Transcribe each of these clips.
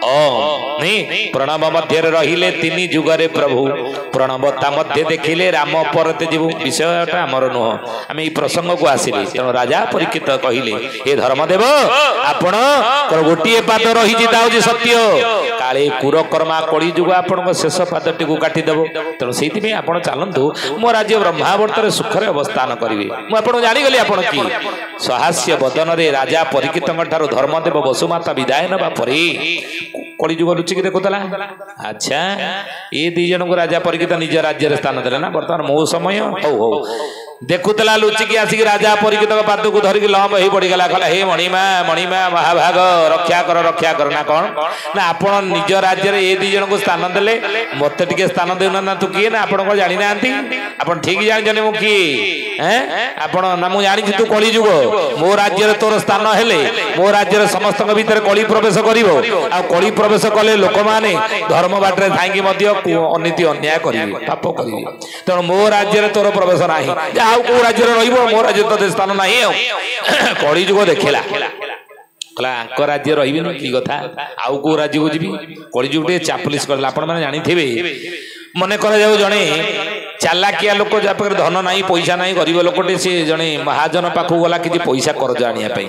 ओम नहीं प्रणव मध्य रहिले तीन जुगरे प्रभु प्रणवता मध्य देखिले राम परते जीवु विषयटा आमर नुह आम ये प्रसंग को आसिली तेणु राजा परीक्षित कहले हे धर्मदेव आपण गोटे पाद रही सत्य काले कुरकर्मा कली जुग आपण शेष पादटी को काटिदेव तेणु से आप चलतु मो राज्य ब्रह्मावर्त सुखर अवस्थान करेंगे मुझे जानीगली आपण कि सहास्य बदन रे राजा परीक्षित धर्मदेव वसुमाता विदाय नवा परे कलिजुग लुचिक देखुला अच्छा ये दी जन को राजा परीक्षित निज राज्य स्थान देले ना बर्तमान मो समय हो देखुला लुचिकी आसिक राजा परीक्षित पाद को धरिक लंब हो पड़गला कहला हे मणिमा महाभाग रक्षा कर ना कौन ना आपण निज राज्य रे ये दी जन को स्थान देले मते टिके स्थान देउना ना तू किए ना आपण को जानि नांती आपण ठीक जानि मु की हैं आपण ना मु जानि तू कलिजुग मो राज्य रे तोर स्थान हेले मो राज्य रे समस्त भीतर कली प्रवेश करिवो आ कली प्रवेश कले लोक माने धर्म बाटरे थाइकी मध्य अनीति अन्याय करिवे पाप करिवे तेणु मो राज्य रे तोर प्रवेश नाही आउ को राज्य रे रहिबो मो राज्य तो स्थान नाही कलिजुग देखिला कला आंक राज्य रहिबे की कथा आउ को राज्य को जीवी कलिजुग टे चापलिस करला आपण माने जानि थिबे मने करा जाऊ जणे चालाकिया लोक जा पाखरे धन नाही पैसा नाही गरीब लोकटे से जणे महाजन पाखु गला कि पैसा कर्ज आनिया पई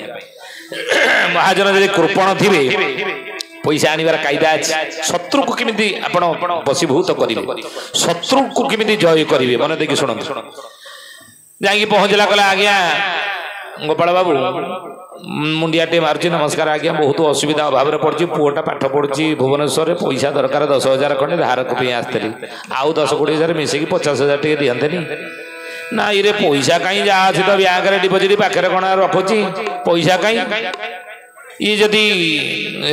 महाजन जदि कृपण थिबे पैसा आनिबार कायदा अछि शत्रु को किमिति आपण बसीभूत करिवे शत्रु को किमिति जय करिवे मन देखि सुनंत जाई पहुंचला कला आज्ञा गोपाल बाबू मुंडियाटे मार्ची नमस्कार आज्ञा बहुत असुविधा अभाव पड़ी पुओटा पाठ पढ़ी भुवनेश्वर पैसा दरकार 10,000 खंडे धार को आसती आउ 10-20,000 मिसेक 50,000 टे दिहंतेनी ना ये पैसा कहीं जहाँ अच्छी तो बैंक डिपोजिट पाखे कौन रखुची पैसा कहीं ये जदि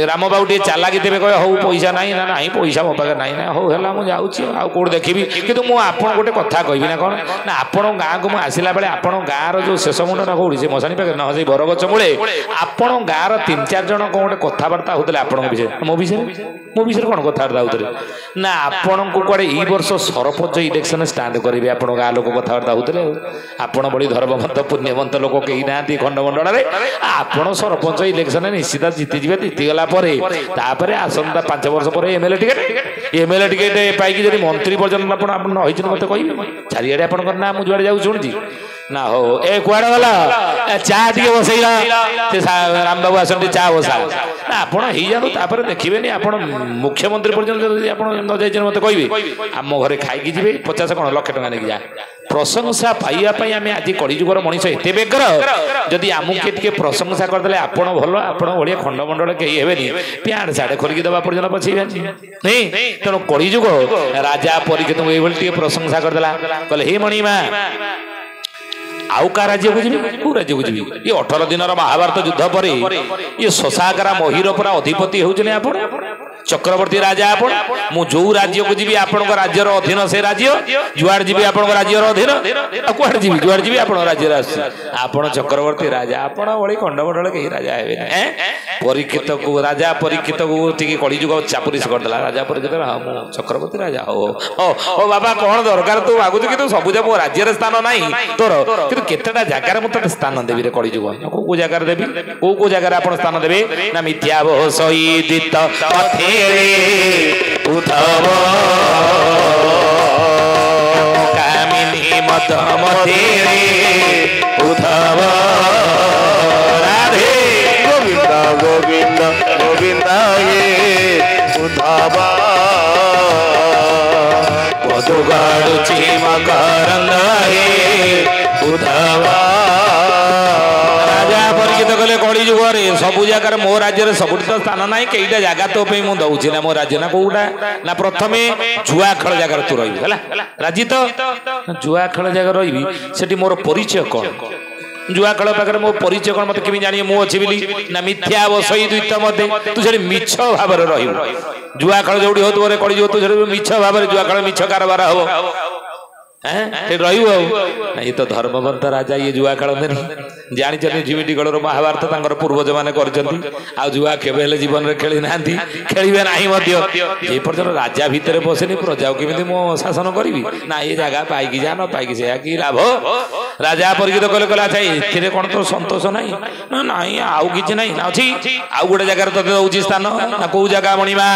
राम बाबू टे चालाकी देवे कहे हौ पैसा नहीं ना नहीं पैसा मो पाखे नहीं ना हौ है मुझे आउ कौट देखी कि मुझे गोटे कथा कहबी ना कौन ना आपण गाँ को आसला बेले आपण गाँव जो शेष मुंडा कौड़ी से मशाणी पाखे न से बरगछ मूले आपण गाँव 3-4 जन कौन गोटे कथबार्ता होते आपण विषय मो विषय कौन कथबार्ता होते ना आपण को कड़े ये वर्ष सरपंच इलेक्शन स्टार्ट करेंगे आप गाँ लोक कथबार्ता होते आपण बड़ी धर्मवंत पुण्यवंत लोक कहीं ना खंडमंडल में आपण सरपंच इलेक्शन निश्चित जीतिजे जीतिगला आसंता 5 वर्ष पर एमएलए टिकेट पाई जब मंत्री पर्यटन आप मत कह चारिड़े आप ना मुझे जाऊँ शुणी ना हो ए कुआड़े गला चा टे बसैला राम बाबू आसती चा बसा ना आप जातु देखिए आप मुख्यमंत्री पर्यटन न जाइए मत कहे आम घरे खाई जी 50 कौन लक्ष टका नहीं जा प्रशंसा पाइबापी आम आज कलिजुगर मनीष एत बेगर जदि आमको टे प्रशंसा करदे आपड़ भल आपड़ भाया खंडमंडल कहीं हेनी प्याड़ साढ़े खोलिकी देवा पर्यटन पछे नहीं तेणु कलिजुग राजा परीक्षित ये प्रशंसा करदेला कहले हे मणिमा आउ का राज्य को जी कौ राज्य को जी ये 18 दिन महाभारत युद्ध पर ये शशाकरा महिर पूरा अधिपति होउछले आपण चक्रवर्ती राजा आपण मु जो राज्य को जी आपण राज्य अधीन से राज्य जुआड़ जी आपण राज्य अधीन कुआड़ जी जुआड़ जी आपण राज्य आपण चक्रवर्ती राजा आपण बड़ी खंडमंडल कहीं राजा हे परीक्षित को राजा परीक्षित को टी कलिजुग चापुरीस करदेला राजा परीक्षित हाँ मु चक्रवर्ती राजा ओ बाबा कौन दरकार तू आगुच कि सबुज मो राज्य स्थान नहीं तोर कि केतेटा जगार मत स्थान देवी रे कलिजुग को जगार देवी को जगार आपण स्थान देबे ना मिथ्या भोसईदित पथेरे उद्धव कामिनी मत मथेरे उद्धव राधे गोविंद गोविंद गोविंद उद्धव पदुगाड़ुची मकरंद राजा परीक्षित कले कलिजुग सबु जगार मो राज्य सब स्थान ना कईटा जगह तो मुझे दौची ना मो राज्य ना कौटा ना प्रथम जुआ खेल जगार तू रही राजी तो जुआ खेल जगह रही मोर परिचय कौन जुआ खेल पाखे मो परिचय कौन मत केमी जानी मु अच्छी बोली ना मिथ्या बसई द्वित मत तू से मिछ भाव रही जुआ खेल जो हो कलिजुग तू मिछ भाव जुआ खेल मिछ कारबार हम ये तो धर्मवंत राजा ये जुआ खेलते नहीं ଜାଣିଛନ୍ତି ଝିମିଟି ଗଳର ମହାଭାରତ ତାଙ୍କର ପୂର୍ବଜ ମାନେ କରିଛନ୍ତି ଆଉ ଜୁଆ କେବେ ହେଲେ ଜୀବନରେ ଖେଳି ନାହାନ୍ତି ଖେଳିବେ ନାହିଁ ମଧ୍ୟ ଯେ ପର୍ଯ୍ୟନ୍ତ ରାଜା ଭିତରେ ପଶେନି ପ୍ରଜାକୁ କେମିତି ମୁଁ ଶାସନ କରିବି ନା ଏ ଜାଗା ପାଇକି ଯା ନ ପାଇକି ସେୟା କି ଲାଭ ରାଜା ପରିଚିତ କଲେ କହିଲେ ଆଚ୍ଛା ଏଥିରେ କଣ ତୋର ସନ୍ତୋଷ ନାହିଁ ନା ନାଇଁ ଆଉ କିଛି ନାହିଁ ନା ଅଛି ଆଉ ଗୋଟେ ଜାଗାରେ ତତେ ଦଉଛି ସ୍ଥାନ ନା କୋଉ ଜାଗା ମଣିମା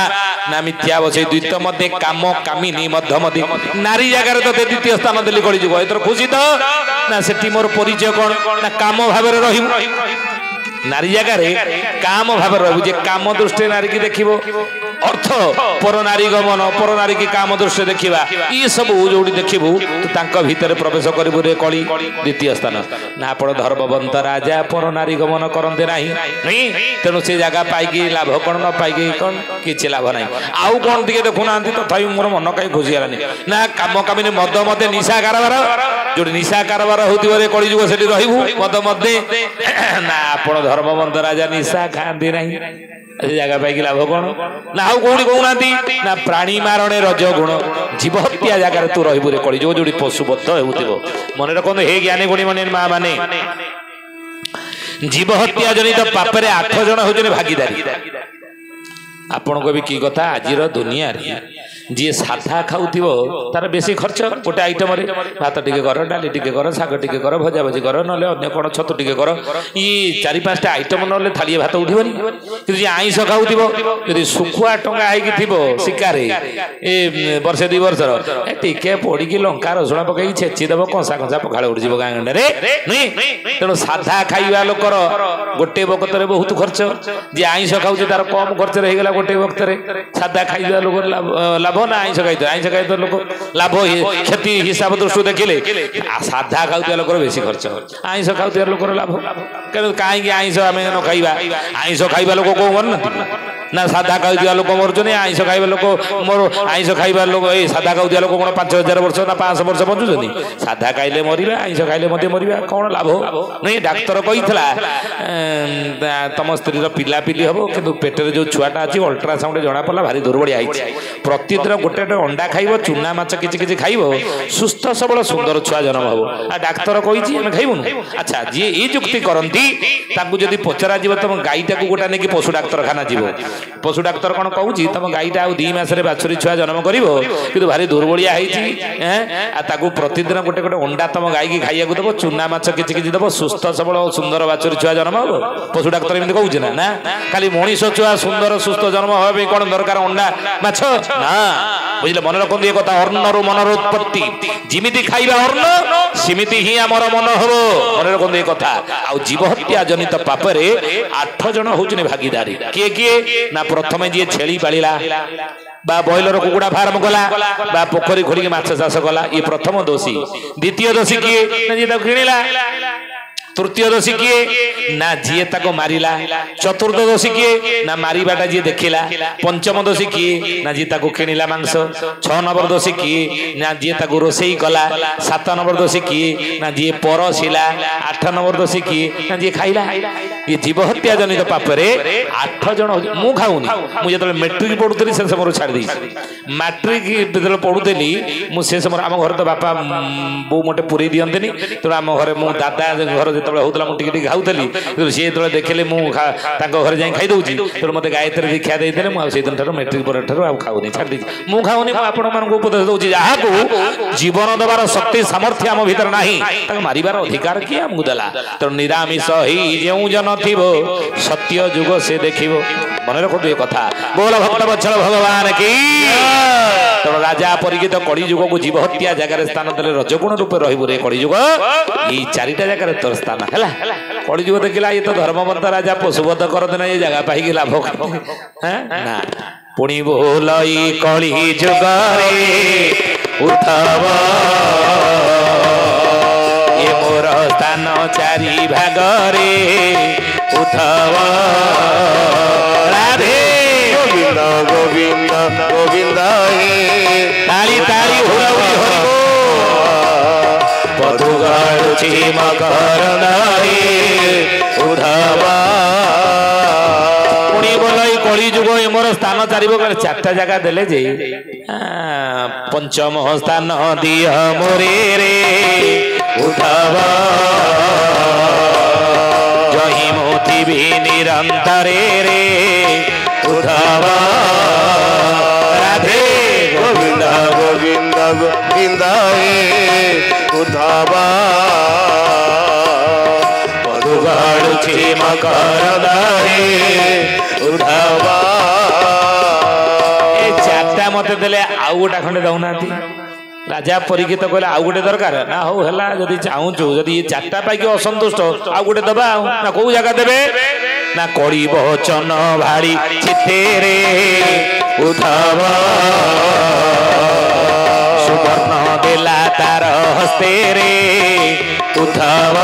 ନା ମିଥ୍ୟା ବସେଇ ଦ୍ୱିତ ମତେ କାମ କାମିନୀ ମଧ୍ୟମତି ନାରୀ ଜାଗାରେ ତତେ ଦ୍ୱିତୀୟ ସ୍ଥାନ ଦେଲି କଳିଯୁଗ ଏଥର ଖୁସି ତ ନା ସେଠି ମୋର ପରିଚୟ କଣ ନା କାମ ଭାବରେ ରହିବୁ नारी जगार काम भाव रही काम दृष्टि नारी की देख अर्थ पर नारी गमन पर नारी की काम दृष्टि देखा ये सब जो देखू तो भितर प्रवेश करू रे कली द्वितीय स्थान ना आप धर्मवंत राजा पर नारी गमन करते ना तेणु से जगह पाई लाभ कौन न पाई कौन कि लाभ ना आउ कौन टे देखुना तथापि मोर मन कहीं खुशी है ना कम कमी मद मत निशा कारबार जो निशा कारबार होती कलिजुग से मद मदे ना आप धर्मवंत राजा निशा खाती ना जगह पाई लाभ कौन ना आउ कौन कहना ना प्राणी मारणे रज गुण जीव हत्या जगार तू रही कलिजुग जो पशुबद्ध हो मन रखते हे ज्ञानी गुणी मन माँ माने जीव हत्या जनित पापरे 8 जन होजने भागीदारी आपण को भी की कथा आज दुनिया जी साधा खाऊ तार बेसी खर्च गोटे आइटम भात टिके कर डाली टिके कर शाग टिके कर भजा भजी कर ना अन्य कौन छतु टिके कर ये 4-5 टा आइटम ना थाली भात उठबनी कि आईष खाऊ यदि सुखुआ टंगा हो शिकारे ए वर्षे 2 वर्षर टिके पोड़ी लंका रसुण पकई छेचीदेव कंसा कंसा पखाड़ उड़ीज गाँ गंडे तेणु साधा खाइबा लोकर गोटे वक्तरे बहुत खर्च जी आईष खाऊ तार कम खर्च रहीगला गोटे वक्तरे साधा खाइबा लोक लाभ ना आईष खाई तो लोक लाभ क्षति हिसाब दृष्टि देखिले साधा खाऊ लोक बेसी खर्च आईष खाऊ लोक लाभ कहीं आईष आम न खाइबा आईष खाइबा लोक कौन करना ना साधा खाऊ लोक मरुचुनि आईष खाइबा लोक मोर आईष खाइबा लोक ये साधा खाऊ लोक कौन 5000 वर्ष ना 500 वर्ष बंचुचंदी साधा खाइले मरिबा आईष खाइले मते मरिबा कौन लाभ नहीं डाक्तर कहितला तम स्त्री पिला पिली हम कि पेटर जो छुआटा अच्छी अल्ट्रासाउंड जना पड़ा भारी दुर्बलिया प्रतिदिन गोटे अंडा खाइब चूना माछ कि खाइब सुस्थ सबल सुंदर छुआ जन्म हम आ डाक्तर कही खाइबुन अच्छा जी ये जुक्ति करती जदि पचरा तुम गाईटा को गोटा नहीं पशु डाक्तरखाना जीव पशु डाक्तर कौन कहूँ तुम गाईटा आ 2 मास बाछुरी छुआ जन्म कर कि भारी दुर्बलिया प्रतिदिन गोटे गोटे अंडा तुम गाई की खाइया देव चूना माछ कि देव सुस्थ सबल सुंदर बाछुरी छुआ जन्म हम पशु डाक्तर एमती कहूँ ना खाली मनीष छुआ सुंदर सुस्थ जन्म हाँ कौन दरकार अंडा माछ ना बुझे मन रखते ये कथा अर्णरु मनर उत्पत्ति जिमिति खाइबा अर्ण सिमिति ही आमर मन हम मन रखते ये कथा आ जीव हत्या जनित पापरे 8 जन होउछने भागीदारी किए किए ना प्रथमे जी छेली पालिला बा बॉयलर कुकुड़ा फार्म कला बा पोखरी खोलिक माछ चाष कला ये प्रथम दोषी द्वितीय दोषी किए ना जी किणिला तृतीय दोषी किए ना जी ताको मारिला चतुर्थ दोषी किए ना मारिबाटा जी देखिला पंचम दोषी किए ना जी ताको किणिला मांस 6 नंबर दोषी किए ना जी ताको रोसई कला 7 नंबर दोषी किए ना जी परसिला 8 नंबर दोषी किए ना जी खाइला ये जीव हत्या जनित पापरे 8 जन मु खाऊनी मु जतले मैट्रिक पढुतली से समय छाड़ दी मैट्रिक जतले पढुतली मु से समय आम घर तो बापा बो मोटे पुरी दियंतनी तो आम घर मु दादा घर जो होता मुझे खाऊली सी जो देखिले घर जाए खाई दूसरी तो मत गायत्री दीक्षा देते मुझे दिन मैट्रिक पर खाऊनी छाड़ दी मु खाऊनी आपण उपदेश दूसरी जहाँ को जीवन देवार शक्ति सामर्थ्य आम भर ना मारिबार अधिकार किए आमको देला तेणु निरामिष ही जो जन थी सत्य जुग से देख मन रखु ये कथा बोल भक्त बत्सल भगवान की तेणु राजा परिचित कलिजुग को जीव हत्या जगार स्थान देले रजगुण रूपे रे कलिजुग ये 4टा जगार तोर स्थान है कलिजुग देखला ये तो धर्मवंत राजा पशुबद्ध करते ना ये जगह पाई लाभ ना पुणी बोल कलिजुग उठब ये मोर स्थान 4 भागरे उठब राधे गोविंद गोविंद गोविंद ताली ताली हुराउरी हरिबो पदुगाळुची मकर उधवा पुणी बोलई कलिजुग मोर स्थान 4 जगह देले जे पंचम स्थान दिह मोरे रे उधवा ଯିବି ନିରନ୍ତରେ ରେ ଉଦ୍ଧବ ରାଧେ ଗୋବିନ୍ଦ ଗୋବିନ୍ଦ ଗୋବିନ୍ଦ ହେ ଉଦ୍ଧବ ମଧୁ ଗଡୁଛି ମକର ହେ ଉଦ୍ଧବ। ଏ ଚାରିଟା ମତେ ଦେଲେ ଆଉ ଗୋଟା ଖଣ୍ଡେ ଦଉନାହାନ୍ତି। ରାଜା ପରୀକ୍ଷିତ କହିଲେ ଆଉ ଗୋଟେ ଦରକାର ନା, ହଉ ହେଲା ଯଦି ଚାହୁଁଛୁ, ଯଦି ଏ ଚାରିଟା ପାଇକି ଅସନ୍ତୁଷ୍ଟ ଆଉ ଗୋଟେ ଦବା ଆଉ। ନା କୋଉ ଜାଗା ଦେବେ ନା କଳି ବଚନ ଭାରି ଚିତେରେ ଉଦ୍ଧବ ସୁବର୍ଣ୍ଣ ଦେଲା ତାର ହସ୍ତେରେ ଉଦ୍ଧବ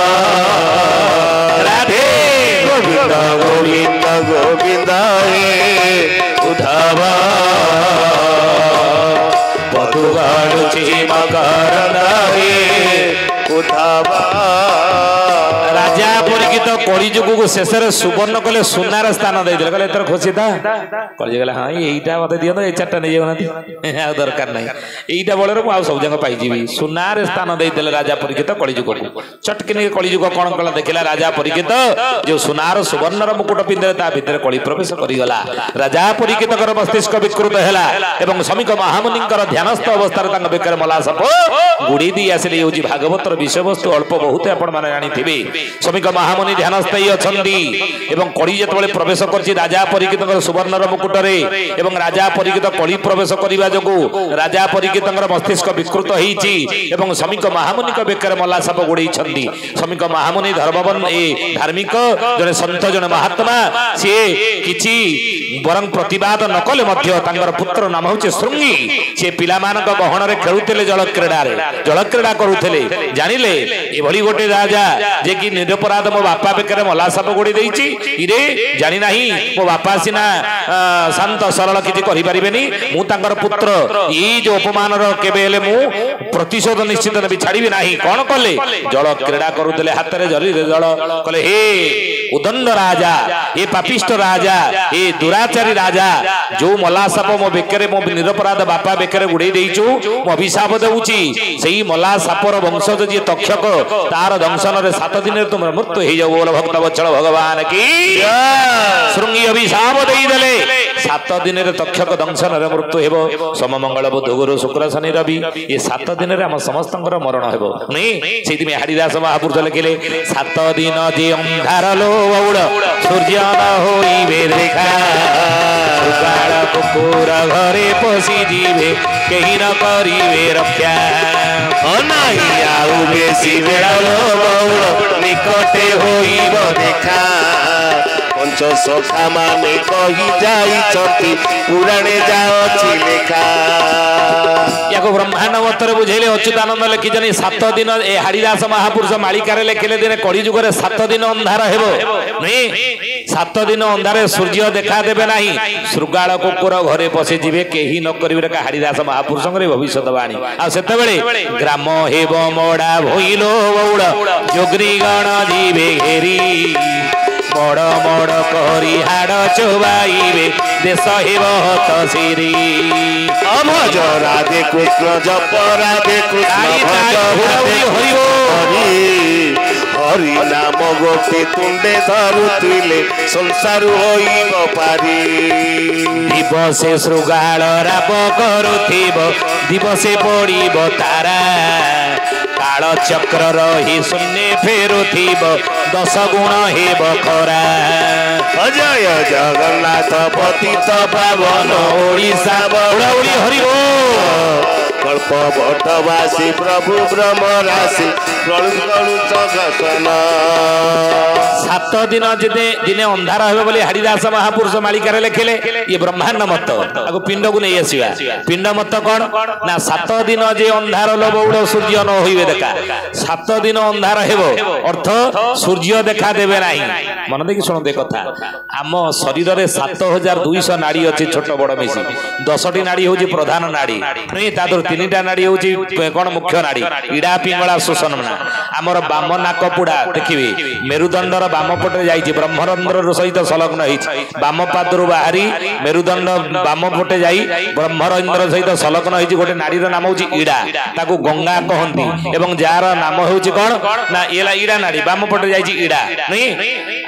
ରାଧେ ଗୋବିନ୍ଦ ଗୋବିନ୍ଦ ଗୋବିନ୍ଦ ହେ ଉଦ୍ଧବ ମଧୁ ଗଡୁଛି ମକର ହେ ଉଦ୍ଧବ। ରାଜା ପରୀକ୍ଷିତ କଳି ଯୁଗକୁ ଶେଷରେ ସୁବର୍ଣ୍ଣ କଲେ, ସୁନାର ସ୍ଥାନ ଦେଇଦେଲେ। କହିଲେ ଏଥର ଖୁସି ଥା। କଳି ଗଲେ ହଁ ଏଇଟା ମତେ ଦିଅନ୍ତୁ, ଏଇ ଚାରିଟା ନେଇଯାଉନାହାନ୍ତି, ଆଉ ଦରକାର ନାହିଁ, ଏଇଟା ବଳରେ ମୁଁ ଆଉ ସବୁ ଯାକ ପାଇଯିବି। ସୁନାର ସ୍ଥାନ ଦେଇଦେଲେ ରାଜା ପରୀକ୍ଷିତ କଳି ଯୁଗକୁ। ଚଟକିନି କଳି ଯୁଗ କଣ କଲା ଦେଖିଲା ରାଜା ପରୀକ୍ଷିତ ଯୋଉ ସୁନାର ସୁବର୍ଣ୍ଣର ମୁକୁଟ ପିନ୍ଧିଲେ ତା ଭିତରେ କଳି ପ୍ରବେଶ କରିଗଲା। ରାଜା ପରୀକ୍ଷିତଙ୍କର ମସ୍ତିଷ୍କ ବିକୃତ ହେଲା ଏବଂ ଶ୍ରମିକ ମହାମୁନିଙ୍କର ଧ୍ୟାନସ୍ଥ ଅବସ୍ଥାରେ ତାଙ୍କ ବେକରେ ମଲା ସାପ ଗୁଡି ଦେଇ ଆସିଲେ। ହେଉଛି ଭାଗବତର ବିଷୟବସ୍ତୁ ଅଳ୍ପ ବହୁତ ଆପଣ ମାନେ ଜାଣିଥିବେ। ଶ୍ରମିକ ମହାମୁନି ଧ୍ୟାନସ୍ଥାୟୀ ଅଛନ୍ତି ଏବଂ କଳି ଯେତେବେଳେ ପ୍ରବେଶ କରିଛି ରାଜା ପରୀକ୍ଷିତଙ୍କର ସୁବର୍ଣ୍ଣର ମୁକୁଟରେ ଏବଂ ରାଜା ପରୀକ୍ଷିତ କଳି ପ୍ରବେଶ କରିବା ଯୋଗୁଁ ରାଜା ପରୀକ୍ଷିତଙ୍କର ମସ୍ତିଷ୍କ ବିକୃତ ହେଇଛି ଏବଂ ଶ୍ରମିକ ମହାମୁନିଙ୍କ ବେକରେ ମଲା ସାପ ଗୋଡେଇଛନ୍ତି। ଶ୍ରମିକ ମହାମୁନି ଧର୍ମବନ ଏ ଧାର୍ମିକ ଜଣେ ସନ୍ଥ ଜଣେ ମହାତ୍ମା, ସିଏ କିଛି ବରଂ ପ୍ରତିବାଦ ନ କଲେ ମଧ୍ୟ ତାଙ୍କର ପୁତ୍ର ନାମ ହେଉଛି ଶୃଙ୍ଗି। ସେ ପିଲାମାନଙ୍କ ଗହଣରେ ଖେଳୁଥିଲେ, ଜଳ କ୍ରୀଡା କରୁଥିଲେ। ଜାଣିଲେ ଏଭଳି ଗୋଟେ ରାଜା ଯେ କି ନିରପରାଧ ମୋ ବାପା ବେକରେ ମଲା ସାପ ଗୋଡି ଦେଇଛି, ଇରେ ଜାଣି ନାହିଁ ମୋ ବାପା ସିନା ଶାନ୍ତ ସରଳ କିଛି କରିପାରିବେନି, ମୁଁ ତାଙ୍କର ପୁତ୍ର, ଏଇ ଯୋଉ ଅପମାନର କେବେ ହେଲେ ମୁଁ ପ୍ରତିଶୋଧ ନିଶ୍ଚିତ ନେବି, ଛାଡିବି ନାହିଁ। କଣ କଲେ? ଜଳ କ୍ରୀଡା କରୁଥିଲେ, ହାତରେ ଜରିରେ ଜଳ। କଲେ ହେ ଉଦଣ୍ଡ ରାଜା, ଏ ପାପିଷ୍ଟ ରାଜା, ଏ ଦୁରାଚାରୀ ରାଜା, ଯୋଉ ମଲା ସାପ ମୋ ବେକରେ ମୋ ନିରପରାଧ ବାପା ବେକରେ ଗୁଡେଇ ଦେଇଛୁ, ମୁଁ ଅଭିଶାପ ଦେଉଛି ସେଇ ମଲା ସାପର ବଂଶଜ ଯିଏ ତକ୍ଷକ, ତାର ଦଂଶନରେ 7 ଦିନରେ ତୁମର ମୃତ୍ୟୁ ହେଇଯାଉ। ବୋଲ ଭକ୍ତ ବତ୍ସଳ ଭଗବାନ କି ଶୃଙ୍ଗି ଅଭିଶାପ ଦେଇଦେଲେ 7 ଦିନରେ ତକ୍ଷକ ଦଂଶନରେ ମୃତ୍ୟୁ ହେବ। ସମମଙ୍ଗଳ ବୁଧ ଗୁରୁ ଶୁକ୍ର ଶନି ରବି, ଏ 7 ଦିନରେ ଆମ ସମସ୍ତଙ୍କର ମରଣ ହେବ। ସେଇଥିପାଇଁ ହାରିଦାସ ମହାପୁରୁଷ ଲେଖିଲେ 7 ଦିନ ଯେ ଅନ୍ଧାର ଲୋ ବଉଳ ସୂର୍ଯ୍ୟ ନ ହୋଇବେ ଦେଖା, ସକାଳ କୁକୁର ଘରେ ପଶି ଯିବେ କେହି ନ କରିବେ ରକ୍ଷା। ନାହିଁ ଆଉ ବେଶୀ ବେଳ ଲୋ ବଉଳ ନିକଟେ ହୋଇବ ଦେଖା, ପଞ୍ଚ ସଖା ମାନେ କହି ଯାଇଛନ୍ତି ପୁରାଣେ ଯାଉଛି ଲେଖା। ୟାକୁ ବ୍ରହ୍ମାଣ୍ଡ ମତରେ ବୁଝେଇଲେ ଅଚ୍ୟୁତାନନ୍ଦ ଲେଖିଛନ୍ତି 7 ଦିନ। ଏ ହାରିଦାସ ମହାପୁରୁଷ ମାଳିକାରେ ଲେଖିଲେ ଦିନେ କଳି ଯୁଗରେ 7 ଦିନ ଅନ୍ଧାର ହେବ। 7 ଦିନ ଅନ୍ଧାରେ ସୂର୍ଯ୍ୟ ଦେଖା ଦେବେ ନାହିଁ, ଶୃଗାଳ କୁକୁର ଘରେ ପଶିଯିବେ କେହି ନ କରିବେ। ହାରିଦାସ ମହାପୁରୁଷଙ୍କର ଭବିଷ୍ୟତବାଣୀ। ଆଉ ସେତେବେଳେ ଗ୍ରାମ ହେବ ମଡ଼ା ଭୋଇଲ ବଉଳ ଯୋଗ୍ରୀ ଗଣ ଯିବେ ଘେରି, ମଡ଼ ମଡ଼ କରି ହାଡ଼ ଚୋବାଇବେ ଦେଶ ହେବ ହତ ସିରି। ଭଜ ରାଧେ କୃଷ୍ଣ ଜପ ରାଧେ କୃଷ୍ଣ ଭଜ ହରି ନାମ ଗୋପୀ ତୁଣ୍ଡେ ଧରୁଥିଲେ ସଂସାରୁ ହୋଇବ ପାରି। ଦିବସେ ଶୃଗାଳ ରାବ କରୁଥିବ ଦିବସେ ପଡ଼ିବ ତାରା, କାଳ ଚକ୍ର ରହି ଶୂନ୍ୟ ଫେରୁଥିବ 10 ଗୁଣ ହେବ ଖରା। ଜୟ ଜଗନ୍ନାଥ ପତିତ ପାବନ ଓଡ଼ିଶା ବଡ଼ଉଳି ହରିବ, କଳ୍ପ ବଟବାସୀ ପ୍ରଭୁ ବ୍ରହ୍ମ ରାଶି ପ୍ରଳୁଚନ। 7 ଦିନ ଦିନେ ଅନ୍ଧାର ହେବ ବୋଲି ହାରିଦାସ ମହାପୁରୁଷ ମାଳିକାରେ ଲେଖିଲେ। ଇଏ ବ୍ରହ୍ମାଣ୍ଡ ମତ, ତାକୁ ପିଣ୍ଡକୁ ନେଇ ଆସିବା। ପିଣ୍ଡ ମତ କଣ ନା 7 ଦିନ ଯେ ଅନ୍ଧାର ଲୋ ବଉଳ ସୂର୍ଯ୍ୟ ନ ହୋଇବେ ଦେଖା। 7 ଦିନ ଅନ୍ଧାର ହେବ ଅର୍ଥ ସୂର୍ଯ୍ୟ ଦେଖା ଦେବେ ନାହିଁ। ମନ ଦେଇକି ଶୁଣନ୍ତୁ ଏ କଥା। ଆମ ଶରୀରରେ 7200 ନାଡି ଅଛି, ଛୋଟ ବଡ ମିଶି। 10ଟି ନାଡି ହଉଛି ପ୍ରଧାନ ନାଡି, ତା ଦେହରୁ ତିନିଟା ନାଡି ହଉଛି କଣ ମୁଖ୍ୟ ନାଡି ଇଡା ପିଙ୍ଗଳା ଶୋଷଣ ଆମର ବାମ ନାକ ପୁଡା ଦେଖିବେ ମେରୁଦଣ୍ଡର ବାମ ପଟରେ ଯାଇଛି ବ୍ରହ୍ମରନ୍ଧ୍ର ସହିତ ସଂଲଗ୍ନ ହେଇଛି ବାମ ପାଦରୁ ବାହାରି ମେରୁଦଣ୍ଡ ବାମ ପଟେ ଯାଇ ବ୍ରହ୍ମରନ୍ଧ୍ର ସହିତ ସଂଲଗ୍ନ ହେଇଛି ଗୋଟେ ନାଡିର ନାମ ହଉଛି ଇଡା ତାକୁ ଗଙ୍ଗା କହନ୍ତି ଏବଂ ଯାହାର ନାମ ହେଉଛି କଣ ନା ଇଡା ନାଡି ବାମ ପଟେ ଯାଇଛି ଇଡା ନାଇଁ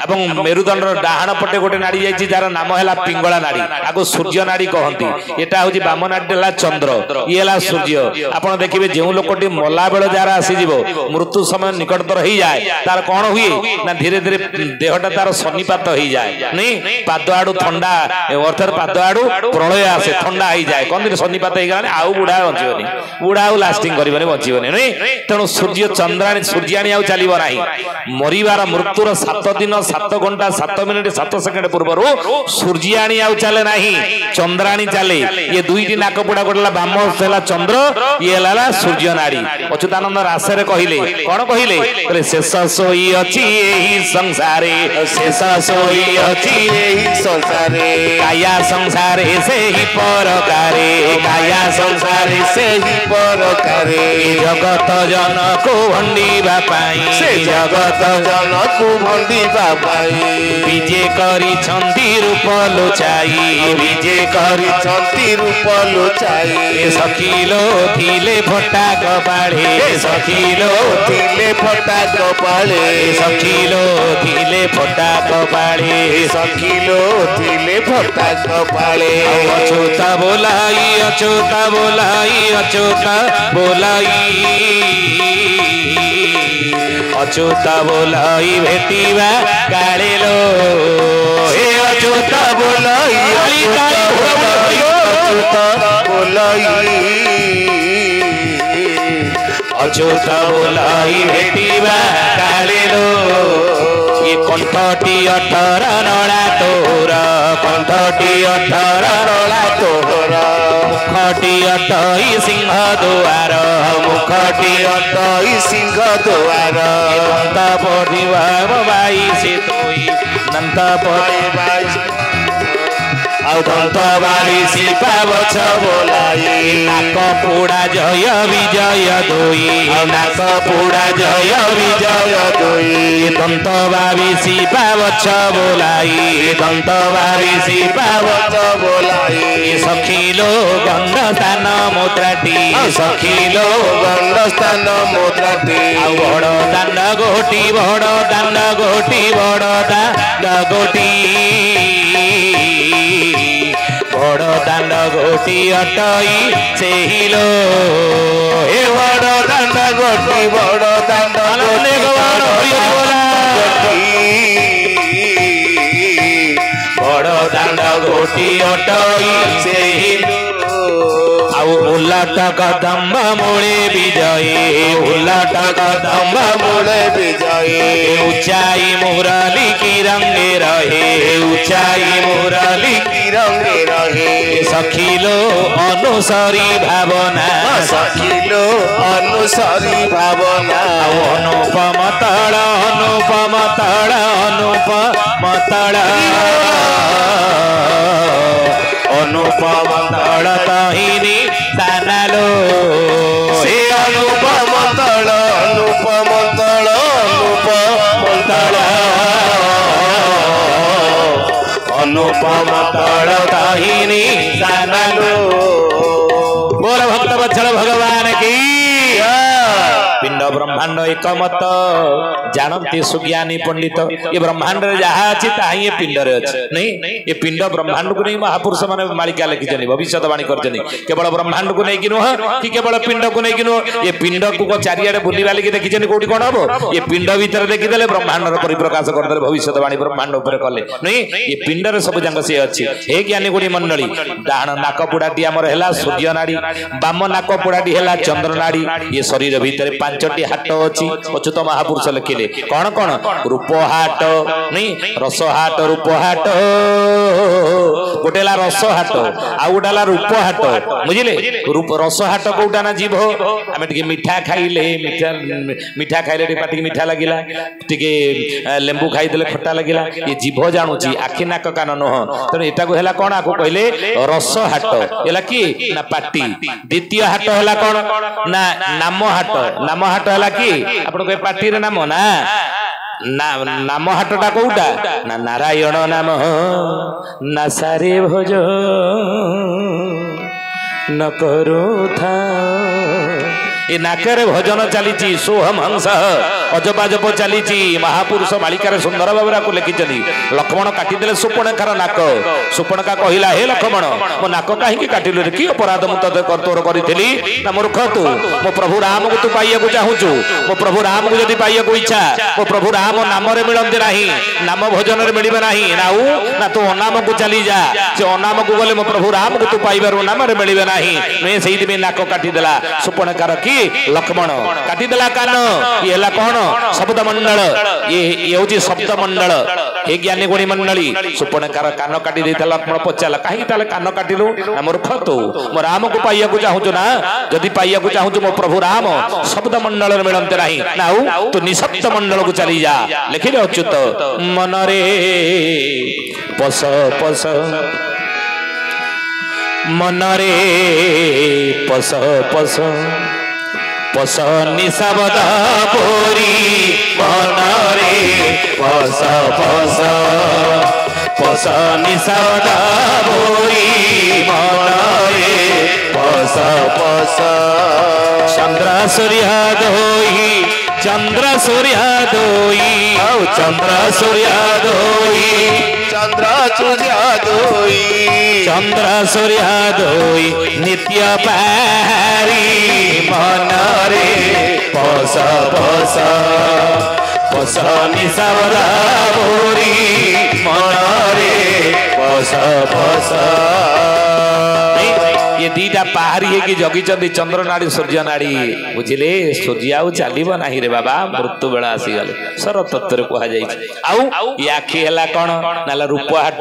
ଏବଂ ମେରୁଦଣ୍ଡର ଡାହାଣ ପଟେ ଗୋଟେ ନାଡି ଯାଇଛି ଯାହାର ନାମ ହେଲା ପିଙ୍ଗଳା ନାଡି ଆକୁ ସୂର୍ଯ୍ୟ ନାଡି କହନ୍ତି ଏଟା ହଉଛି ବାମ ନାଡି ହେଲା ଚନ୍ଦ୍ର ଇଏ ହେଲା ସୂର୍ଯ୍ୟ ଆପଣ ଦେଖିବେ ଯେଉଁ ଲୋକଟି ମଲା ବେଳ ଯାହାର ଆସିଯିବ ମୃତ୍ୟୁ ସମୟ ନିକଟତର ହେଇଯାଏ ତାର କଣ ହୁଏ ନା ଧୀରେ ଧୀରେ ଦେହଟା ତାର ସନ୍ନିପାତ ହେଇଯାଏ ନାଇଁ ପାଦ ଆଡୁ ଥଣ୍ଡା ଅର୍ଥାତ ପାଦ ଆଡୁ ପ୍ରଳୟ ଆସେ ଥଣ୍ଡା ହେଇଯାଏ କହନ୍ତି ସନ୍ନିପାତ ହେଇଗଲାଣି ଆଉ ବୁଢା ବଞ୍ଚିବନି ବୁଢା ଆଉ ଲାଷ୍ଟିଂ କରିବନି ବଞ୍ଚିବନି ନାଇଁ ତେଣୁ ସୂର୍ଯ୍ୟ ଚନ୍ଦ୍ରାଣୀ ସୂର୍ଯ୍ୟାଣୀ ଆଉ ଚାଲିବ ନାହିଁ ମରିବାର ମୃତ୍ୟୁର 7 ଦିନ 7 ଘଣ୍ଟା 7 ମିନିଟ 7 ସେକେଣ୍ଡ ପୂର୍ବରୁ ସୂର୍ଯ୍ୟାଣୀ ଆଉ ଚାଲେ ନାହିଁ ଚନ୍ଦ୍ରାଣୀ ଚାଲେ ଇଏ ଦୁଇଟି ନାକ ପୁଡା ଗୋଟେଲା ବାମ ହେଲା ଚନ୍ଦ୍ର ଇଏ ହେଲା ସୂର୍ଯ୍ୟ ନାଡି ଅଚ୍ୟୁତାନନ୍ଦ ରାସରେ କହିଲେ କଣ କହିଲେ ଶେଷ ଶୋଇ ଅଛି ଏହି ସଂସାରେ ଶେଷ ଶୋଇ ଅଛି ଏହି ସଂସାରେ କାୟା ସଂସାରେ ସେହି ପରକାରେ କାୟା ସଂସାରେ ସେହି ପରକାରେ ଜଗତ ଜନକୁ ଭଣ୍ଡିବା ପାଇଁ ସେ ଜଗତ ଜନକୁ ଭଣ୍ଡିବା ପାଇଁ ବିଜେ କରିଛନ୍ତି ରୂପ ଲୁଚାଇ ବିଜେ କରିଛନ୍ତି ରୂପ ଲୁଚାଇ ସଖିଲୋ ଥିଲେ ଫଟା କପାଳେ ସଖିଲୋ ଥିଲେ ଫଟା କପାଳେ ସଖିଲୋ ଥିଲେ ଫଟା କପାଳେ ସଖିଲୋ ଥିଲେ ଫଟା କପାଳେ ଅଚ୍ୟୁତା ବୋଲାଇ ଅଚ୍ୟୁତା ବୋଲାଇ ଅଚ୍ୟୁତା ବୋଲାଇ ଅଚ୍ୟୁତା ବୋଲାଇ ଭେଟିବା କାଳିଲୋ ହେ ଅଚ୍ୟୁତା ବୋଲାଇ ଅଚ୍ୟୁତା ବୋଲାଇ ଅଚ୍ୟୁତା ବୋଲାଇ ଭେଟିବା କାଳିଲୋ ଏ କଣ୍ଠଟି 18 ନଳା ତୋର କଣ୍ଠଟି 18 ନଳା ତୋର ମୁଖଟି 28 ସିଂହ ଦୁଆର ମୁଖଟି 28 ସିଂହ ଦୁଆର ଦନ୍ତ ପଢିବା ବାଇ ସେ ତୋଇ ଦନ୍ତ ପଢିବା ଆଉ ଦନ୍ତ ବାରି ଶିପା ବଛ ବୋଲାଇ ନାକ ପୁଡା ଜୟ ବିଜୟ ଦୁଇ ନାକ ପୁଡା ଜୟ ବିଜୟ ଦୁଇ ଦନ୍ତ ବାରି ଶିପା ବଛ ବୋଲାଇ ଦନ୍ତ ବାରି ଶିପା ବଛ ବୋଲାଇ ସଖିଲୋ ଗଣ୍ଡ ସ୍ଥାନ ମୁଦ୍ରାଟି ସଖିଲୋ ଗଣ୍ଡ ସ୍ଥାନ ମୁଦ୍ରାଟି ଆଉ ବଡ ଦାଣ୍ଡ ଗୋଟି ବଡ ଦାଣ୍ଡ ଗୋଟି ବଡ ଦାଣ୍ଡ ଗୋଟି ବଡ ଦାଣ୍ଡ ଗୋଟି ଅଟଇ ସେହିଲୋ ଏ ବଡ ଦାଣ୍ଡ ଗୋଟି ବଡ ଦାଣ୍ଡ ବଡ ଦାଣ୍ଡ ଗୋଟି ଅଟଇ ସେହିଲୋ ଆଉ ଉଲଟ କଦମ୍ବ ମୂଳେ ବିଜୟୀ ଉଲଟ କଦମ୍ବ ମୂଳେ ବିଜୟୀ ଉଚାଇ ମୁରଲି କି ରଙ୍ଗେ ରହେ ଉଚାଇ ମୁରଲି କି ରଙ୍ଗେ ରହେ ସଖିଲୋ ଅନୁସରୀ ଭାବନା ସଖିଲୋ ଅନୁସରୀ ଭାବନା ଅନୁପମ ତଳ ଅନୁପମ ତଳ ଅନୁପମ ତଳ ଅନୁପମ ତଳ ତହିନି ସାନାଲୋ ସେ ଅନୁପମ ତଳ ଅନୁପମ ତଳ ଅନୁପମ ତଳ ଅନୁପମ ତଳ ତହିନି ସାନାଲୋ ବୋଲ ଭକ୍ତ ବତ୍ସଳ ଭଗବାନ କି ପିଣ୍ଡ ବ୍ରହ୍ମାଣ୍ଡ ଏକମତ ଜାଣନ୍ତି ସୁଜ୍ଞାନୀ ପଣ୍ଡିତ ଏ ବ୍ରହ୍ମାଣ୍ଡରେ ଯାହା ଅଛି ତାହା ହିଁ ଏ ପିଣ୍ଡରେ ଅଛି ନାଇଁ ଏ ପିଣ୍ଡ ବ୍ରହ୍ମାଣ୍ଡକୁ ନେଇ ମହାପୁରୁଷ ମାନେ ମାଳିକା ଲେଖିଛନ୍ତି ଭବିଷ୍ୟତବାଣୀ କରିଛନ୍ତି କେବଳ ବ୍ରହ୍ମାଣ୍ଡକୁ ନେଇକି ନୁହଁ କି କେବଳ ପିଣ୍ଡକୁ ନେଇକି ନୁହଁ ଏ ପିଣ୍ଡକୁ ଚାରିଆଡେ ବୁଲି ବାଲିକି ଦେଖିଛନ୍ତି କୋଉଠି କଣ ହବ ଏ ପିଣ୍ଡ ଭିତରେ ଦେଖିଦେଲେ ବ୍ରହ୍ମାଣ୍ଡର ପରିପ୍ରକାଶ କରିଦେଲେ ଭବିଷ୍ୟତବାଣୀ ବ୍ରହ୍ମାଣ୍ଡ ଉପରେ କଲେ ନାଇଁ ଏ ପିଣ୍ଡରେ ସବୁ ଯାକ ସିଏ ଅଛି ହେ ଜ୍ଞାନୀ ଗୁଣି ମଣ୍ଡଳୀ ଡାହାଣ ନାକ ପୁଡାଟି ଆମର ହେଲା ସୂର୍ଯ୍ୟ ନାଡି ବାମ ନାକ ପୁଡାଟି ହେଲା ଚନ୍ଦ୍ର ନାଡି ଏ ଶରୀର ଭିତରେ 5ଟି ହାଟ ଅଛି ଅଚ୍ୟୁତ ମହାପୁରୁଷ ଲେଖିଲେ କଣ କଣ ରୂପ ହାଟ ନାଇଁ ରସ ହାଟ ରୂପ ହାଟ गोटे ला रस हाट आ गोटे ला रूप हाट बुझिले रूप रस हाट कोटा ना जीभ आमे टिके मीठा खाइले मीठा खाइले टिके पाटी मीठा लागिला टिके लेंबू खाइ देले खट्टा लागिला ये जीभ जानुची आखि नाक कान न तने एटा को हला कोन आको कहले रस हाट एला की ना पाटी द्वितीय हाट हला कोन ना नाम हाट हला की आपण को पाटी रे नाम ना नाम हाटटा कोउटा ना नारायण नाम ना सारे भोज न करो था ए नाकर भजन चली सोहम हंस अजबाजप चली महापुरुष मालिकार सुंदर बाबा को लिखिं लक्ष्मण काटिदे सुपर्णखार नाक सुपर्णखा कहला हे लक्ष्मण मो नाक कहीं काटिलु रे कि अपराध मुझे तोर करी ना मूर्ख तू मो प्रभु राम को तू पाइया चाहूचु मो प्रभु राम को जदि पाइया इच्छा मो प्रभु राम नाम मिलते ना नाम भजन मिलबे ना ना तू अनाम को चली जा से अनाम को गले मो प्रभु राम को तू पाइबार नाम मिलबे ना नुहे से नाक काटिदेला सुपर्णखार कि लक्ष्मण काटिदेला कान ये हला कौन शब्द मंडल ये हूँ शब्द मंडल हे ज्ञानी गुणी मंडली सुपर्णखार कान काटी देता लक्ष्मण पचारा कहीं कान काटिलु ना मूर्ख तू मो राम को पाइया चाहूचु ना जदि पाइया चाहूचु मो प्रभु राम शब्द मंडल मिलते ना तू निशब्द मंडल को चली जा लिखिले अच्युत मनरे पस पस मनरे पस पस पस निशब्द पोरी मनरे पस पस पस निशब्द पोरी मनरे पस पस चंद्र सूर्य दोई चंद्र सूर्य दोई चंद्र सूर्य दोई चंद्र सूर्य दोई चंद्र सूर्य दोई नित्य पारी मनरे पस पस पस निशब्द पोरी मनरे पस पस ये दीटा पहाड़ी है कि जगी चंद्र नाड़ी सूर्य नाड़ी बुझिले सूर्य आउ चलिब ना रे बाबा मृत्यु बेला आसीगले सर तत्व आउ ये आखि है कौन ना रूप हाट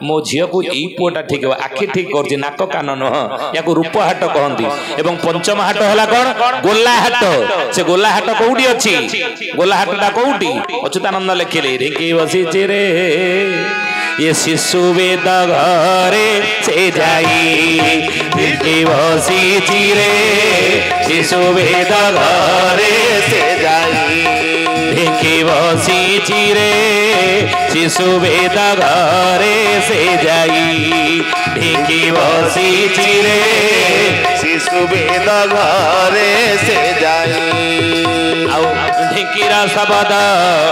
मो झील को यही पुआटा ठीक है आखि ठीक कर नाक कान नुह या रूप हाट कहती एवं पंचम हाट है कौन गोला हाट से गोला हाट कौटी अच्छी गोला हाटा कौटी अच्युतानंद लिखिले ढिंकी बसी रे ये शिशु वेद घरे से जाई ढिंकी बसी रे शिशु वेद घरे से जाई ढिंकी बसी रे शिशु वेद घरे से जाई ढिंकी बसी रे शिशु वेद घरे से जाई ढिंकीर शब्द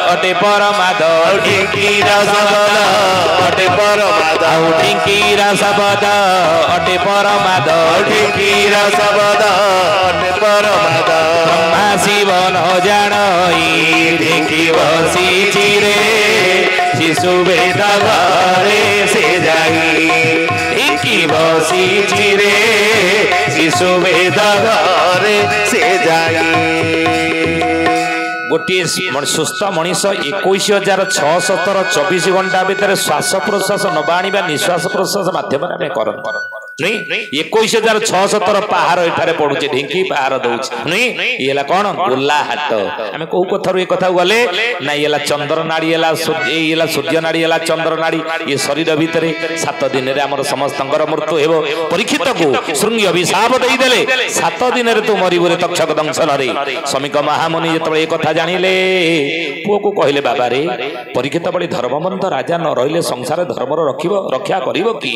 अटे परमाद ढिंकीर शब्द अटे परमाद ढिंकीर शब्द अटे परमाद ढिंकीर शब्द अटे परमाद ब्रह्मा शिव न जानई ढिंकी बसी रे शिशु वेद घरे से जाई ढिंकी बसी रे शिशु वेद घरे से जाई गोटे सुस्थ मनीष 21,624 घंटा भितर श्वास प्रश्वास नवा आने निश्वास प्रश्वास माध्यम नहीं 21,617 पहाड़ एठारे पड़ुचे ढिंकी पहाड़ दौर नहीं ये कौन गोला हाट आम कौ कथार कथा गले ना ये चंद्र नाड़ी ये सूर्य नाड़ी है चंद्र नाड़ी ये शरीर भितर 7 दिन में समस्त मृत्यु हो परीक्षित को श्रृंगी अभिशाप देदेले 7 दिन तू मरबू रे तक्षक दंशन श्रमिक महामुनि जो कथा जानिले पुओ को कहले बाबा रे परीक्षित बड़ी धर्मवंत राजा न रहिले संसार धर्मर रक्षा करिवो कि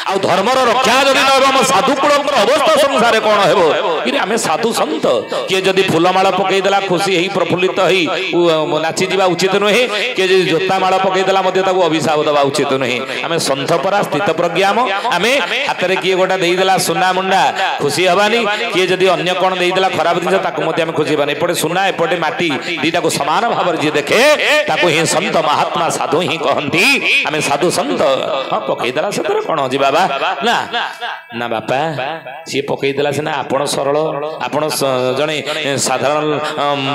आ धर्मर रक्षा जदि न साधु कुलंकर अवस्था संसार कौन हेबो कि आमे साधु संत किए जदि फूलमाला पकई देला खुशी हेई प्रफुल्लित हेई नाची जीवा उचित नहे किए जदि जोता माला पकई देला मध्ये ताको अभिशाप देबा उचित नहे आमे संत परा स्थित प्रज्ञाम आमे हातरे किए गोटा देई देला सुना मुंडा खुशी हबानी किए जदि अन्य कोन देई देला खराब दिन ताको मध्ये आमे खुशी हबानी एपटे सुना एपटे माटी दीटा को समान भाव जे देखे ताको ही संत महात्मा साधु ही कहंती आमे साधु संत हां पकई देला सेतरे कोन जी बाबा ना ନା ବାପା ସିଏ ପକେଇଦେଲା ସିନା ଆପଣ ସରଳ ଆପଣ ଜଣେ ସାଧାରଣ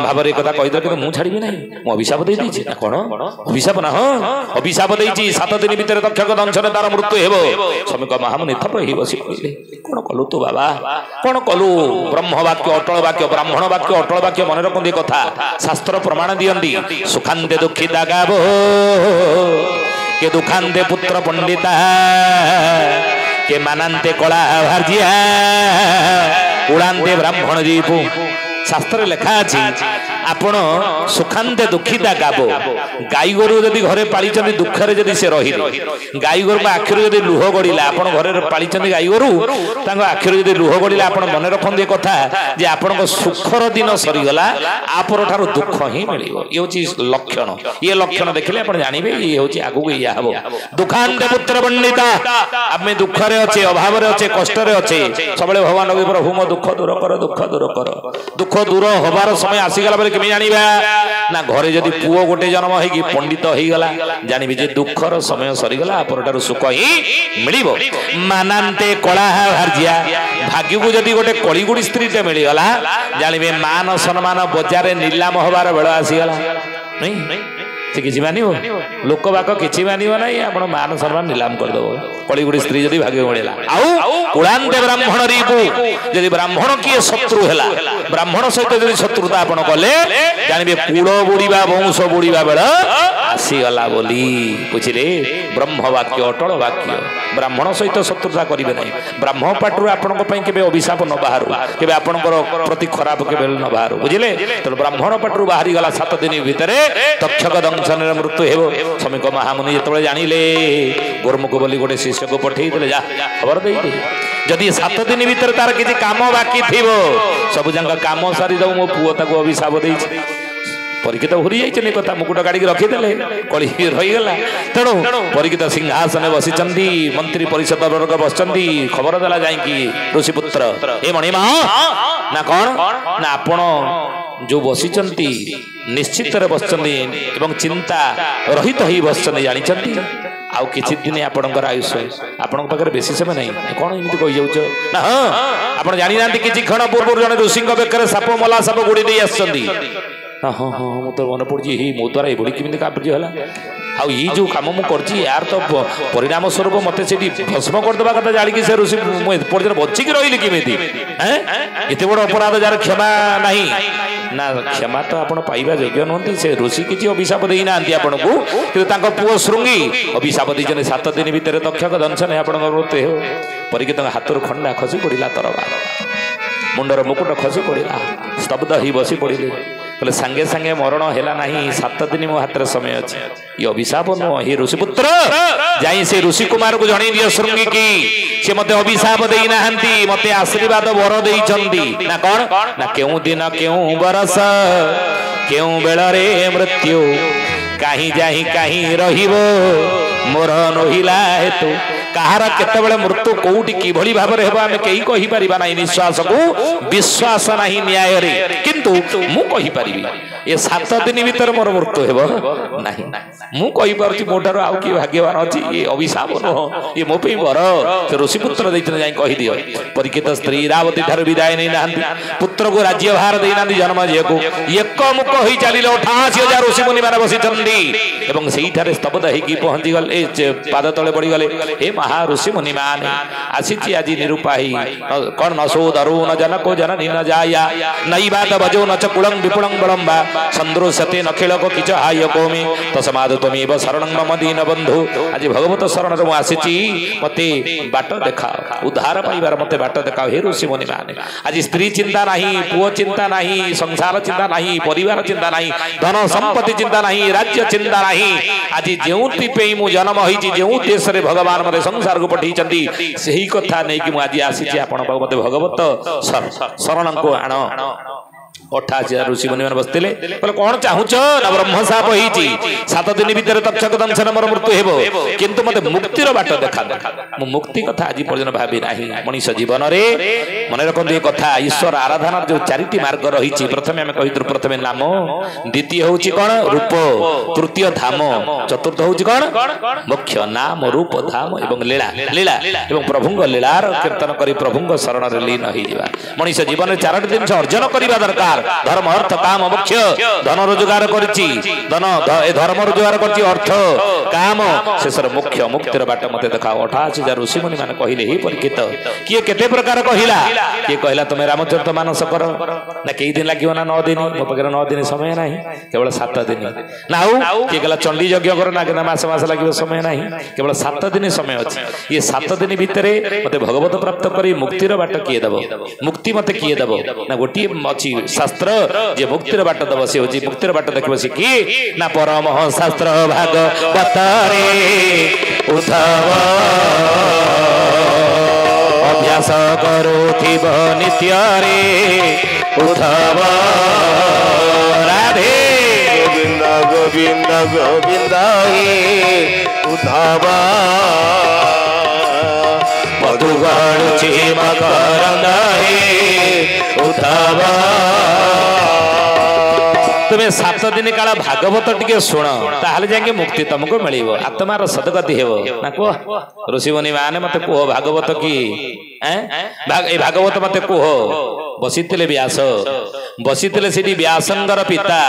ଭାବରେ କଥା କହିଦେଲେ କିନ୍ତୁ ମୁଁ ଛାଡ଼ିବି ନାହିଁ ମୁଁ ଅଭିଶାପ ଦେଇଛି ନା କଣ ଅଭିଶାପ ନା ହଁ ଅଭିଶାପ ଦେଇଛି 7 ଦିନ ଭିତରେ ତକ୍ଷକ ଦଂଶନରେ ତାର ମୃତ୍ୟୁ ହେବ ଶ୍ରମିକ ମହାମୁନି ଥର ହେଇ ବସି କହିଲେ କଣ କଲୁ ତୁ ବାବା କଣ କଲୁ ବ୍ରହ୍ମ ବାକ୍ୟ ଅଟଳ ବାକ୍ୟ ବ୍ରାହ୍ମଣ ବାକ୍ୟ ଅଟଳ ବାକ୍ୟ ମନେ ରଖନ୍ତି କଥା ଶାସ୍ତ୍ର ପ୍ରମାଣ ଦିଅନ୍ତି ସୁଖାନ୍ତେ ଦୁଃଖିତା ଗାବ କେ ଦୁଃଖାନ୍ତେ ପୁତ୍ର ପଣ୍ଡିତା କେ ମାନନ୍ତେ କଳା ଭାର୍ଯ୍ୟା ଉଡ଼ାନ୍ତେ ବ୍ରାହ୍ମଣ ଦୀପୁ ଶାସ୍ତ୍ରରେ ଲେଖା ଅଛି ଆପଣ ସୁଖାନ୍ତେ ଦୁଃଖିତା ଗାବ ଗାଈ ଗୋରୁ ଯଦି ଘରେ ପାଳିଛନ୍ତି ଦୁଃଖରେ ଯଦି ସେ ରହିଲେ ଗାଈ ଗୋରୁଙ୍କ ଆଖିରୁ ଯଦି ଲୁହ ଗଡ଼ିଲା ଆପଣ ଘରେ ପାଳିଛନ୍ତି ଗାଈ ଗୋରୁ ତାଙ୍କ ଆଖିରୁ ଯଦି ଲୁହ ଗଡ଼ିଲା ଆପଣ ମନେ ରଖନ୍ତୁ ଏ କଥା ଯେ ଆପଣଙ୍କ ସୁଖର ଦିନ ସରିଗଲା ଆପରଠାରୁ ଦୁଃଖ ହିଁ ମିଳିବ ଇଏ ହଉଛି ଲକ୍ଷଣ ଇଏ ଲକ୍ଷଣ ଦେଖିଲେ ଆପଣ ଜାଣିବେ ଇଏ ହଉଛି ଆଗକୁ ଇଏ ହବ ଦୁଃଖାନ୍ତେ ପୁତ୍ର ପଣ୍ଡିତା ଆମେ ଦୁଃଖରେ ଅଛେ ଅଭାବରେ ଅଛେ କଷ୍ଟରେ ଅଛେ ସବୁବେଳେ ଭଗବାନ ପ୍ରଭୁ ମୋ ଦୁଃଖ ଦୂର କର ଦୁଃଖ ଦୂର କର ଦୁଃଖ ଦୂର ହବାର ସମୟ ଆସିଗଲା ବୋଲି କେମିତି ଜାଣିବା ନା ଘରେ ଯଦି ପୁଅ ଗୋଟେ ଜନ୍ମ ହେଇକି ପଣ୍ଡିତ ହେଇଗଲା ଜାଣିବି ଯେ ଦୁଃଖର ସମୟ ସରିଗଲା ଆପରଠାରୁ ସୁଖ ହିଁ ମିଳିବ ମାନନ୍ତେ କଳା ଭାର୍ଯ୍ୟା ଭାଗ୍ୟକୁ ଯଦି ଗୋଟେ କଳିଗୁଡ଼ି ସ୍ତ୍ରୀଟେ ମିଳିଗଲା ଜାଣିବେ ମାନ ସମ୍ମାନ ବଜାରରେ ନିଲାମ ହବାର ବେଳ ଆସିଗଲା ନାଇଁ ସେ କିଛି ମାନିବ ଲୋକ ବାକ କିଛି ମାନିବ ନାହିଁ ଆପଣ ମାନ ସମ୍ମାନ ନିଲାମ କରିଦେବ କଳିଗୁଡ଼ି ସ୍ତ୍ରୀ ଯଦି ଭାଗ୍ୟ ମିଳିଲା ଆଉ ଉଡ଼ାନ୍ତେ ବ୍ରାହ୍ମଣ ରିପୁ ଯଦି ବ୍ରାହ୍ମଣ କିଏ ଶତ୍ରୁ ହେଲା ବ୍ରାହ୍ମଣ ସହିତ ଯଦି ଶତ୍ରୁତା ଆପଣ କଲେ ଜାଣିବେ କୂଳ ବୁଡ଼ିବା ବଂଶ ବୁଡ଼ିବା ବେଳ ଆସିଗଲା ବୋଲି ବୁଝିଲେ ବ୍ରହ୍ମ ବାକ୍ୟ ଅଟଳ ବାକ୍ୟ ବ୍ରାହ୍ମଣ ସହିତ ଶତ୍ରୁତା କରିବେ ନାହିଁ ବ୍ରାହ୍ମ ପାଟରୁ ଆପଣଙ୍କ ପାଇଁ କେବେ ଅଭିଶାପ ନ ବାହାରୁ କେବେ ଆପଣଙ୍କର ପ୍ରତି ଖରାପ କେବେ ନ ବାହାରୁ ବୁଝିଲେ ତେଣୁ ବ୍ରାହ୍ମଣ ପାଟରୁ ବାହାରିଗଲା 7 ଦିନ ଭିତରେ ତକ୍ଷକ ଦଂଶନରେ ମୃତ୍ୟୁ ହେବ ଶ୍ରମିକ ମହାମୁନି ଯେତେବେଳେ ଜାଣିଲେ ଗୋର୍ମୁଖ ବୋଲି ଗୋଟେ ଶିଷ୍ୟକୁ ପଠେଇଥିଲେ ଯା ଖବର ଦେଇଦେ ଯଦି 7 ଦିନ ଭିତରେ ତାର କିଛି କାମ ବାକି ଥିବ ସବୁ ଯାକ କାମ ସାରିଦଉ ମୋ ପୁଅ ତାକୁ ଅଭିଶାପ ଦେଇଛି ପରୀକ୍ଷିତ ଭୁଲି ଯାଇଛନ୍ତି କଥା ମୁକୁଟ କାଢିକି ରଖିଦେଲେ କଳି ରହିଗଲା ତେଣୁ ପରୀକ୍ଷିତ ସିଂହାସନରେ ବସିଛନ୍ତି ମନ୍ତ୍ରୀ ପରିଷଦ ବର୍ଗ ବସିଛନ୍ତି ଖବର ଦେଲା ଯାଇକି ଋଷିପୁତ୍ର ଏ ମଣିମା ନା କଣ ନା ଆପଣ ଯୋଉ ବସିଛନ୍ତି ନିଶ୍ଚିତରେ ବସିଛନ୍ତି ଏବଂ ଚିନ୍ତା ରହିତ ହେଇ ବସିଛନ୍ତି ଜାଣିଛନ୍ତି ଆଉ କିଛି ଦିନ ଆପଣଙ୍କର ଆୟୁଷ ଆପଣଙ୍କ ପାଖରେ ବେଶୀ ସମୟ ନାହିଁ କଣ ଏମିତି କହିଯାଉଛ ନା ହଁ ଆପଣ ଜାଣିନାହାନ୍ତି କିଛି କ୍ଷଣ ପୂର୍ବରୁ ଜଣେ ଋଷିଙ୍କ ବେକରେ ସାପ ମଲା ସାପ ଗୁଡ଼ି ଦେଇ ଆସିଛନ୍ତି ହଁ ହଁ ହଁ ମୁଁ ତ ମନେ ପଡୁଛି ମୋ ଦ୍ୱାରା ଏଭଳି କେମିତି କାର୍ଯ୍ୟ ହେଲା ଆଉ ଏଇ ଯୋଉ କାମ ମୁଁ କରିଛି ୟାର ତ ପରିଣାମ ସ୍ୱରୂପ ମତେ ସେଠି ଭସ୍ମ କରିଦେବା କଥା ଜାଣିକି ସେ ଋଷି ମୁଁ ଏପର୍ଯ୍ୟନ୍ତ ବଞ୍ଚିକି ରହିଲି କେମିତି ଏତେ ବଡ ଅପରାଧ ଯାହାର କ୍ଷମା ନାହିଁ ନା କ୍ଷମା ତ ଆପଣ ପାଇବା ଯୋଗ୍ୟ ନୁହନ୍ତି ସେ ଋଷି କିଛି ଅଭିଶାପ ଦେଇନାହାନ୍ତି ଆପଣଙ୍କୁ କିନ୍ତୁ ତାଙ୍କ ପୁଅ ଶୃଙ୍ଗି ଅଭିଶାପ ଦେଇଛନ୍ତି 7 ଦିନ ଭିତରେ ତକ୍ଷକ ଦଂଶନ ଆପଣଙ୍କ ମୃତ୍ୟୁ ହେବ ପରୀକ୍ଷିତଙ୍କ ହାତରୁ ଖଣ୍ଡା ଖସି ପଡ଼ିଲା ତରବାଲ ମୁଣ୍ଡର ମୁକୁଟ ଖସି ପଡ଼ିଲା ସ୍ତବ୍ଧ ହେଇ ବସି ପଡ଼ିଲେ କହିଲେ ସାଙ୍ଗେ ସାଙ୍ଗେ ମରଣ ହେଲା ନାହିଁ 7 ଦିନ ମୋ ହାତରେ ସମୟ ଅଛି ଇଏ ଅଭିଶାପ ନୁହଁ ହେ ଋଷିପୁତ୍ର ଯାଇ ସେ ଋଷି କୁମାରକୁ ଜଣେଇ ଦିଅ ଶୃଙ୍ଗି କି ସେ ମତେ ଅଭିଶାପ ଦେଇନାହାନ୍ତି ମତେ ଆଶୀର୍ବାଦ ବର ଦେଇଛନ୍ତି ନା କଣ ନା କେଉଁ ଦିନ କେଉଁ ବରଷ କେଉଁ ବେଳରେ ମୃତ୍ୟୁ କାହିଁ ଯାଇ କାହିଁ ରହିବ ମୋର ନୋହିଲା ହେତୁ କାହାର କେତେବେଳେ ମୃତ୍ୟୁ କୋଉଠି କିଭଳି ଭାବରେ ହେବ ଆମେ କେହି କହିପାରିବା ନାହିଁ ନିଶ୍ୱାସକୁ ବିଶ୍ୱାସ ନାହିଁ ନ୍ୟାୟରେ କିନ୍ତୁ ମୁଁ କହିପାରିବି ଏ 7 ଦିନ ଭିତରେ ମୋର ମୃତ୍ୟୁ ହେବ ନାହିଁ ମୁଁ କହିପାରୁଛି ମୋ ଠାରୁ ଆଉ କିଏ ଭାଗ୍ୟବାନ ଅଛି ଏ ଅଭିଶାପ ନୁହଁ ଏ ମୋ ପାଇଁ ବର ସେ ଋଷିପୁତ୍ର ଦେଇଥିଲେ ଯାଇ କହିଦିଅ ପରୀକ୍ଷିତ ସ୍ତ୍ରୀ ଇରାବତୀ ଠାରୁ ବିଦାୟ ନେଇନାହାନ୍ତି ପୁତ୍ରକୁ ରାଜ୍ୟ ଭାର ଦେଇନାହାନ୍ତି ଜନ୍ମ ଝିଅକୁ ଏକମୁକ ହୋଇ ଚାଲିଲେ 88,000 ଋଷିମୁନି ମାନେ ବସିଛନ୍ତି ଏବଂ ସେଇଠାରେ ସ୍ତବ୍ଧ ହେଇକି ପହଞ୍ଚିଗଲେ ପାଦ ତଳେ ପଡ଼ିଗଲେ ଏ ମହା ଋଷି ମୁନି ମାନେ ଆସିଛି ଆଜି ନିରୁପାହୀ କଣ ନ ସୋଦରୁ ନ ଜନକ ଜନନୀ ନ ଯାୟା ନୈବାଦ ବଜೋ ନ ଚକୁଳଂ ବିପୁଳଂ ବଳମ୍ବା ସନ୍ଦୃଶ୍ୟତେ ନଖିଳକ କିଚ ହାୟ କୋମି ତସ୍ମାଦ ତ୍ୱମେବ ଶରଣଂ ମମ ଦୀନ ବନ୍ଧୁ ଆଜି ଭଗବତ ଶରଣରେ ମୁଁ ଆସିଛି ମତେ ବାଟ ଦେଖାଅ ଉଦ୍ଧାର ପାଇବାର ମତେ ବାଟ ଦେଖାଅ ହେ ଋଷି ମୁନି ମାନେ ଆଜି ସ୍ତ୍ରୀ ଚିନ୍ତା ନାହିଁ ପୁଅ ଚିନ୍ତା ନାହିଁ ସଂସାର ଚିନ୍ତା ନାହିଁ ପରିବାର ଚିନ୍ତା ନାହିଁ ଧନ ସମ୍ପତ୍ତି ଚିନ୍ତା ନାହିଁ ରାଜ୍ୟ ଚିନ୍ତା ନାହିଁ ଆଜି ଯେଉଁଥିପାଇଁ ମୁଁ ଜନ୍ମ ହେଇଛି ଯେଉଁ ଦେଶରେ ଭଗବାନ ମତେ ସଂସାରକୁ ପଠେଇଛନ୍ତି ସେହି କଥା ନେଇକି ମୁଁ ଆଜି ଆସିଛି ଆପଣ ମତେ ଭଗବତ ଶରଣଙ୍କୁ ଆଣ 88,000 ऋषि मुनि मैंने बसते बोले कौन चाहूच ना ब्रह्म साप होती 7 दिन भीतर तक्षक दंशन मोर मृत्यु हेबो किंतु मते मुक्तिर बाट देखा मु मुक्ति कथा आज पर्यंत भाबी नाही मनीष जीवन रे मन रखन ये कथा ईश्वर आराधना जो 4टी मार्ग रही प्रथमे आम कही प्रथमे नाम द्वितीय होची कौन रूप तृतीय धाम चतुर्थ होची कौन मुख्य नाम रूप धाम एवं लीला लीला एवं प्रभुंग लीलार कीर्तन करी प्रभुंग शरण रे लीन होई जीवा मनीष जीवन में 4टी दिन अर्जन करबा दरकार धर्म अर्थ काम मोक्ष धन रोजगार करछि धन ए धर्म रोजगार करछि अर्थ काम शेषर मुख्य मुक्तिर बाट मते देखाओ 88,000 ऋषि मुनि माने कहिले ही परीक्षित किए केते प्रकार कहिला किए कहिला तुमे रामचरित मानस कर ना कई दिन लागियो ना 9 दिन मो पकरे 9 दिन समय नाही केवल 7 दिन ना किए गला चंडी यज्ञ कर ना के मास मास लागियो समय नाही केवल 7 दिन समय अछि ये 7 दिन भितरे मते भगवत प्राप्त करी मुक्तिर बाट किए दबो मुक्ति मते किए दबो ना गोटी अछि शास्त्र जे मुक्तिर बाट दबो से होची मुक्तिर बाट देखबो से की ना परम शास्त्र भागवत रे उद्धव अभ्यास करुथिब नित्य रे उद्धव राधे गोविंद गोविंद गोविंद हे उद्धव मधुगण मकरंद हे उद्धव तुम्हें 7 दिन काल भागवत टिके शुण ताहले जाके मुक्ति तुमको मिलिबो आत्मार सदगति हेबो ना को ऋषि मुनि माने मते को भागवत की ए भागवत मते को बसितिले व्यास बसितिले सेठी व्यासंगर पिता